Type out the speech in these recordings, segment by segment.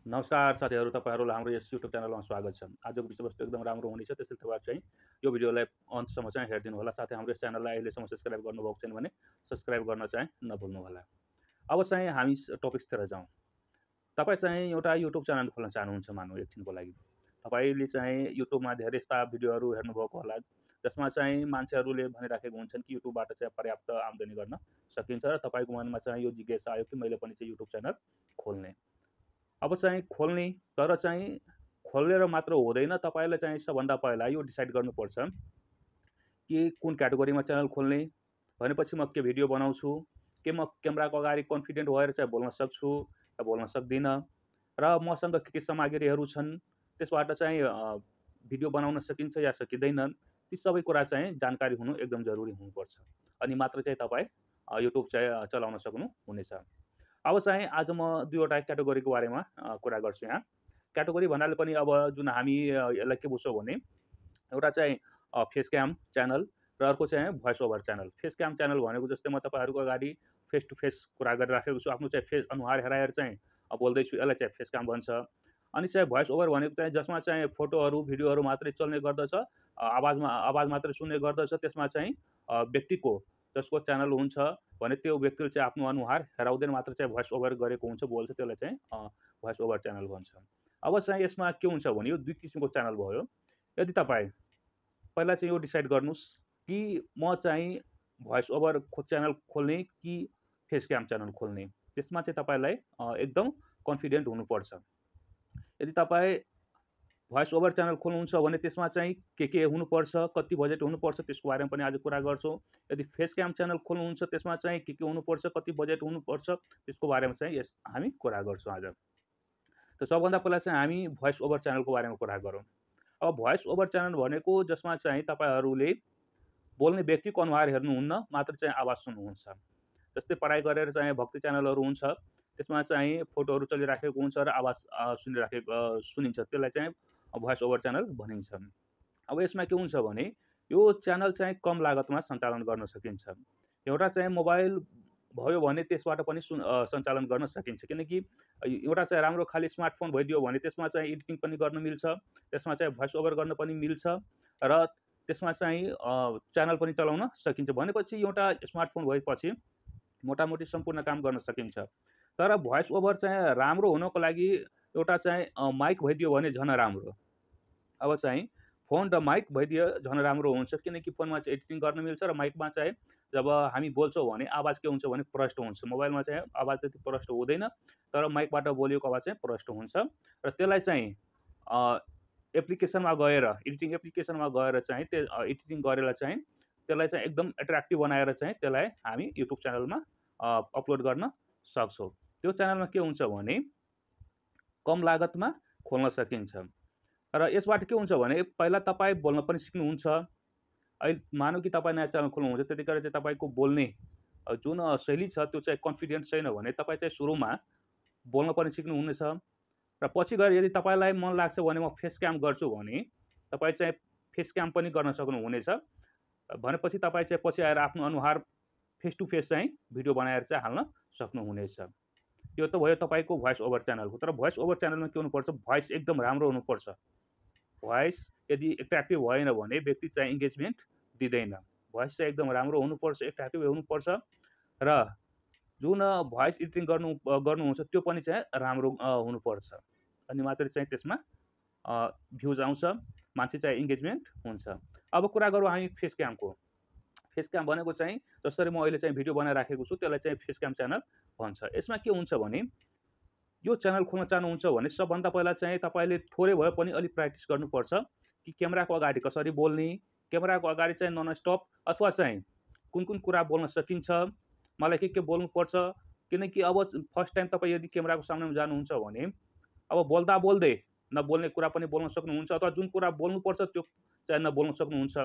नमस्कार साथीहरू, तपाईँहरूलाई हाम्रो यस युट्युब च्यानलमा स्वागत छ। आजको विषयवस्तु एकदम राम्रो हुनेछ, त्यसैले तपाईहरु चाहिँ यो भिडियोलाई अन्तसम्म चाहिँ हेरिदिनु होला। साथै हाम्रो यस च्यानललाई अहिलेसम्म सब्स्क्राइब गर्नुभएको छैन भने सब्स्क्राइब गर्न चाहिँ नभुल्नु होला। अब चाहिँ हामी टपिक्सतिर जाउँ। तपाईँ चाहिँ एउटा युट्युब च्यानल खोल्न चाहनुहुन्छ मानौँ एकछिनको लागि। तपाईँले चाहिँ युट्युबमा धेरै यस्ता भिडियोहरू हेर्नुभएको होला, जसमा चाहिँ मान्छेहरूले भनिराखेको हुन्छन् कि युट्युबबाट चाहिँ पर्याप्त आम्दानी गर्न सकिन्छ र तपाईँको मनमा चाहिँ यो जिज्ञासा आयो कि मैले पनि चाहिँ युट्युब च्यानल खोल्ने। अब चाहिँ खोल्ने, तर चाहिँ खोलेर मात्र हुँदैन, तपाईँले चाहिँ सबभन्दा पहिला यो डिसाइड गर्नुपर्छ कि कुन क्याटेगोरीमा च्यानल खोल्ने, भनेपछि म के भिडियो बनाउँछु, के म क्यामेराको अगाडि कन्फिडेन्ट भएर चाहिँ बोल्न सक्छु या बोल्न सक्दिनँ, र मसँग के सामग्रीहरू छन्, त्यसबाट चाहिँ भिडियो बनाउन सकिन्छ या सकिँदैन, ती सबै कुरा चाहिँ जानकारी हुनु एकदम जरुरी हुनुपर्छ। अनि मात्र चाहिँ तपाईँ युट्युब चाहिँ चलाउन सक्नुहुनेछ। अब चाहिँ आज म 2 वटा क्याटेगोरीको बारेमा कुरा गर्छु यहाँ। क्याटेगोरी भन्नाले पनि अब जुन हामी यसलाई के बुझ्छौँ भने एउटा चाहिँ फेस क्याम च्यानल र अर्को चाहिँ voice over channel. Face cam channel भनेको जस्तै म तपाईँहरूको अगाडि फेस टु फेस कुरा गरिराखेको छु। आफ्नो चाहिँ अनुहार हेराएर चाहिँ बोल्दैछु, यसलाई चाहिँ फेस क्याम भन्छ। अनि चाहिँ भोइस ओभर भनेको चाहिँ जसमा चाहिँ फोटोहरू, भिडियोहरू मात्रै चल्ने गर्दछ, आवाज मात्रै सुन्ने गर्दछ। त्यसमा चाहिँ व्यक्तिको जसको च्यानल हुन्छ भने त्यो व्यक्तिले चाहिँ आफ्नो अनुहार हेराउँदैन, मात्र चाहिँ भोइस ओभर गरेको हुन्छ, बोल्छ, त्यसलाई चाहिँ भोइस ओभर च्यानल भन्छ। अब चाहिँ यसमा के हुन्छ भने यो 2 किसिमको च्यानल भयो। यदि तपाईँ पहिला चाहिँ यो डिसाइड गर्नुहोस् कि म चाहिँ भोइस ओभर च्यानल खोल्ने कि फेस क्याम च्यानल खोल्ने। त्यसमा चाहिँ तपाईँलाई एकदम कन्फिडेन्ट हुनुपर्छ। यदि तपाईँ भोइस ओभर च्यानल खोल्नुहुन्छ भने त्यसमा चाहिँ के हुनुपर्छ, कति बजेट हुनुपर्छ, त्यसको बारेमा पनि आज कुरा गर्छौँ। यदि फेस क्याम च्यानल खोल्नुहुन्छ त्यसमा चाहिँ के हुनुपर्छ, कति बजेट हुनुपर्छ, त्यसको बारेमा चाहिँ हामी कुरा गर्छौँ आज। त सबभन्दा पहिला चाहिँ हामी भोइस ओभर च्यानलको बारेमा कुरा गरौँ। अब भोइस ओभर च्यानल भनेको जसमा चाहिँ तपाईँहरूले बोल्ने व्यक्तिको अनुहार हेर्नुहुन्न, मात्र चाहिँ आवाज सुन्नुहुन्छ। जस्तै पढाइ गरेर चाहिँ भक्ति च्यानलहरू हुन्छ, त्यसमा चाहिँ फोटोहरू चलिराखेको हुन्छ र आवाज सुनिन्छ, त्यसलाई चाहिँ भोइस ओभर च्यानल भनिन्छ। अब यसमा के हुन्छ भने यो च्यानल चाहिँ कम लागतमा सञ्चालन गर्न सकिन्छ। एउटा चाहिँ मोबाइल भयो भने त्यसबाट पनि सञ्चालन गर्न सकिन्छ, किनकि एउटा चाहिँ राम्रो खाली स्मार्टफोन भइदियो भने त्यसमा चाहिँ एडिटिङ पनि गर्न मिल्छ, त्यसमा चाहिँ भोइस ओभर गर्न पनि मिल्छ र त्यसमा चाहिँ च्यानल पनि चलाउन सकिन्छ। भनेपछि एउटा स्मार्टफोन भएपछि मोटामोटी सम्पूर्ण काम गर्न सकिन्छ। तर भोइस ओभर चाहिँ राम्रो हुनको लागि एउटा चाहिँ माइक भइदियो भने झन राम्रो। अब चाहिँ फोन र माइक भइदियो झन राम्रो हुन्छ, किनकि फोनमा चाहिँ एडिटिङ गर्न मिल्छ र माइकमा चाहिँ जब हामी बोल्छौँ भने आवाज के हुन्छ भने प्रष्ट हुन्छ। मोबाइलमा चाहिँ आवाज त्यति प्रष्ट हुँदैन, तर माइकबाट बोलेको आवाज चाहिँ प्रष्ट हुन्छ र त्यसलाई चाहिँ एप्लिकेसनमा गएर, एडिटिङ एप्लिकेसनमा गएर चाहिँ त्यो एडिटिङ गरेर चाहिँ त्यसलाई चाहिँ एकदम एट्र्याक्टिभ बनाएर चाहिँ त्यसलाई हामी युट्युब च्यानलमा अपलोड गर्न सक्छौँ। त्यो च्यानलमा के हुन्छ भने कम लागतमा खोल्न सकिन्छ र यसबाट के हुन्छ भने पहिला तपाईँ बोल्न पनि सिक्नुहुन्छ। अहिले मानौँ कि तपाईँ नयाँ च्यानल खोल्नुहुन्छ, त्यतिखेर चाहिँ तपाईँको बोल्ने जुन शैली छ त्यो चाहिँ कन्फिडेन्ट छैन भने तपाईँ चाहिँ सुरुमा बोल्न पनि सिक्नुहुनेछ र पछि गएर यदि तपाईँलाई मन लाग्छ भने म फेस क्याम गर्छु भने तपाईँ चाहिँ फेस क्याम पनि गर्न सक्नुहुनेछ। भनेपछि तपाईँ चाहिँ पछि आएर आफ्नो अनुहार फेस टु फेस चाहिँ भिडियो बनाएर चाहिँ हाल्न सक्नुहुनेछ। यो त भयो तपाईँको भोइस ओभर च्यानलको। तर भोइस ओभर च्यानलमा के हुनुपर्छ, भोइस एकदम राम्रो हुनुपर्छ। भोइस यदि एट्र्याक्टिभ भएन भने व्यक्ति चाहिँ इङ्गेजमेन्ट दिँदैन। भोइस चाहिँ एकदम राम्रो हुनुपर्छ, एट्र्याक्टिभ हुनुपर्छ र जुन भोइस एडिटिङ गर्नुहुन्छ त्यो पनि चाहिँ राम्रो हुनुपर्छ। अनि मात्रै चाहिँ त्यसमा भ्युज आउँछ, मान्छे चाहिँ इङ्गेजमेन्ट हुन्छ। अब कुरा गरौँ हामी फेस क्यामको। फेस क्याम भनेको चाहिँ जसरी म अहिले चाहिँ भिडियो बनाइराखेको छु त्यसलाई चाहिँ फेस क्याम च्यानल भन्छ। यसमा के हुन्छ भने यो च्यानल खोल्न चाहनुहुन्छ भने सबभन्दा पहिला चाहिँ तपाईँले थोरै भए पनि अलिक प्र्याक्टिस गर्नुपर्छ कि क्यामेराको अगाडि कसरी बोल्ने, क्यामेराको अगाडि चाहिँ नन स्टप अथवा चाहिँ कुन कुरा बोल्न सकिन्छ, मलाई के बोल्नुपर्छ। किनकि अब फर्स्ट टाइम तपाईँ यदि क्यामेराको सामनामा जानुहुन्छ भने अब बोल्दै नबोल्ने कुरा पनि बोल्न सक्नुहुन्छ, अथवा जुन कुरा बोल्नुपर्छ त्यो चाहिँ नबोल्न सक्नुहुन्छ।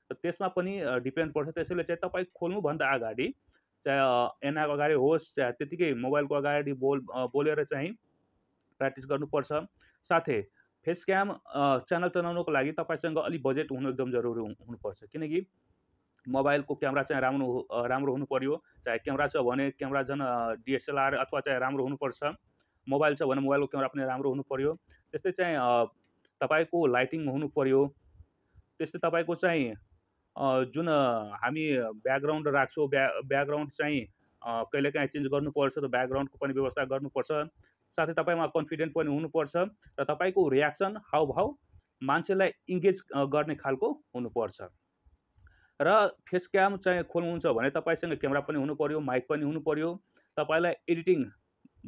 र त्यसमा पनि डिपेन्ड पर्छ। त्यसैले चाहिँ तपाईँ खोल्नुभन्दा अगाडि चाहे ऐनाको अगाडि होस्, चाहे त्यतिकै मोबाइलको अगाडि बोलेर चाहिँ प्र्याक्टिस गर्नुपर्छ। साथै फेस क्याम च्यानल चलाउनको लागि तपाईँसँग अलिक बजेट हुनु एकदम जरुरी हुनुपर्छ, किनकि मोबाइलको क्यामेरा चाहिँ राम्रो हुनु पर्यो। चाहे क्यामेरा छ भने क्यामेरा झन् डिएसएलआर अथवा चाहिँ राम्रो हुनुपर्छ। मोबाइल छ भने मोबाइलको क्यामेरा पनि राम्रो हुनु पर्यो। त्यस्तै चाहिँ तपाईँको लाइटिङ हुनु पर्यो। त्यस्तै तपाईँको चाहिँ जुन हामी ब्याकग्राउन्ड राख्छौँ, ब्याकग्राउन्ड चाहिँ कहिलेकाहीँ चेन्ज गर्नुपर्छ, त ब्याकग्राउन्डको पनि व्यवस्था गर्नुपर्छ। साथै तपाईँमा कन्फिडेन्ट पनि हुनुपर्छ र तपाईँको रियाक्सन, हावभाव मान्छेलाई इङ्गेज गर्ने खालको हुनुपर्छ। र फेस क्याम चाहिँ खोल्नुहुन्छ भने तपाईँसँग क्यामेरा पनि हुनु पर्यो, माइक पनि हुनु पर्यो, तपाईँलाई एडिटिङ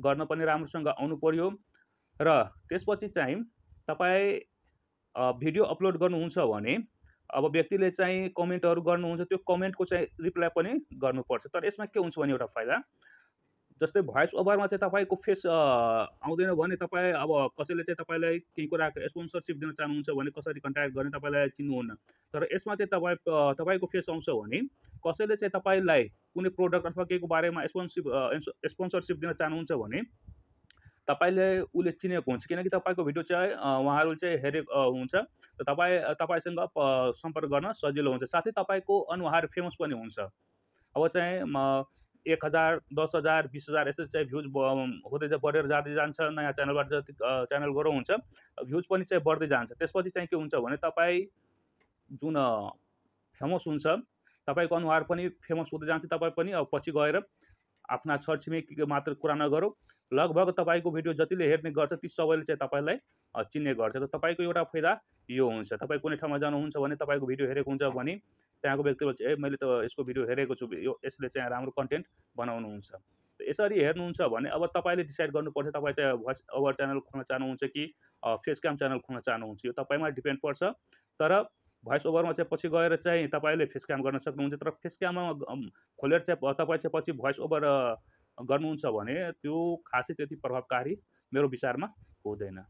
गर्न पनि राम्रोसँग आउनु पर्यो र त्यसपछि चाहिँ तपाईँ भिडियो अपलोड गर्नुहुन्छ भने अब व्यक्तिले चाहिँ कमेन्टहरू गर्नुहुन्छ, त्यो कमेन्टको चाहिँ रिप्लाई पनि गर्नुपर्छ। तर यसमा के हुन्छ भने एउटा फाइदा, जस्तै भोइस ओभरमा चाहिँ तपाईँको फेस आउँदैन भने तपाईँ अब कसैले चाहिँ तपाईँलाई केही कुराको स्पोन्सरसिप दिन चाहनुहुन्छ भने कसरी कन्ट्याक्ट गर्ने तपाईँलाई चिन्नुहुन्न। तर यसमा चाहिँ तपाईँको फेस आउँछ भने कसैले चाहिँ तपाईँलाई कुनै प्रोडक्ट अथवा केहीको बारेमा स्पोन्सरसिप दिन चाहनुहुन्छ भने तपाईँले उसले चिनेको हुन्छ, किनकि तपाईँको भिडियो चाहिँ उहाँहरूले चाहिँ हेरेको हुन्छ र तपाईँसँग सम्पर्क गर्न सजिलो हुन्छ। साथै तपाईँको अनुहार फेमस पनि हुन्छ। अब चाहिँ 1000, 10,000, 20,000 यस्तो चाहिँ भ्युज हुँदै बढेर जाँदै जान्छ। नयाँ च्यानलबाट जति च्यानल ग्रो हुन्छ, भ्युज पनि चाहिँ बढ्दै जान्छ। त्यसपछि चाहिँ के हुन्छ भने तपाईँ जुन फेमस हुन्छ, तपाईँको अनुहार पनि फेमस हुँदै जान्छ। तपाईँ पनि अब पछि गएर आफ्ना छरछिमेकीको मात्र कुरा नगरौँ, लगभग तपाईँको भिडियो जतिले हेर्ने गर्छ ती सबैले चाहिँ तपाईँलाई चिन्ने गर्छ। त तपाईँको एउटा फाइदा यो हुन्छ, तपाईँ कुनै ठाउँमा जानुहुन्छ भने तपाईँको भिडियो हेरेको हुन्छ भने त्यहाँको व्यक्तिले चाहिँ मैले त यसको भिडियो हेरेको छु, यसले चाहिँ राम्रो कन्टेन्ट बनाउनुहुन्छ। यसरी हेर्नुहुन्छ भने अब तपाईँले डिसाइड गर्नुपर्छ, तपाईँ चाहिँ भोइस ओभर च्यानल खोल्न चाहनुहुन्छ कि फेस क्याम च्यानल खोल्न चाहनुहुन्छ। यो तपाईँमा डिपेन्ड पर्छ। तर भोइस ओभरमा चाहिँ पछि गएर चाहिँ तपाईँले फेस क्याम गर्न सक्नुहुन्छ। तर फेस क्याममा खोलेर चाहिँ तपाईँ चाहिँ पछि भोइस ओभर गर्नुहुन्छ भने त्यो खासै त्यति प्रभावकारी मेरो विचारमा हुँदैन।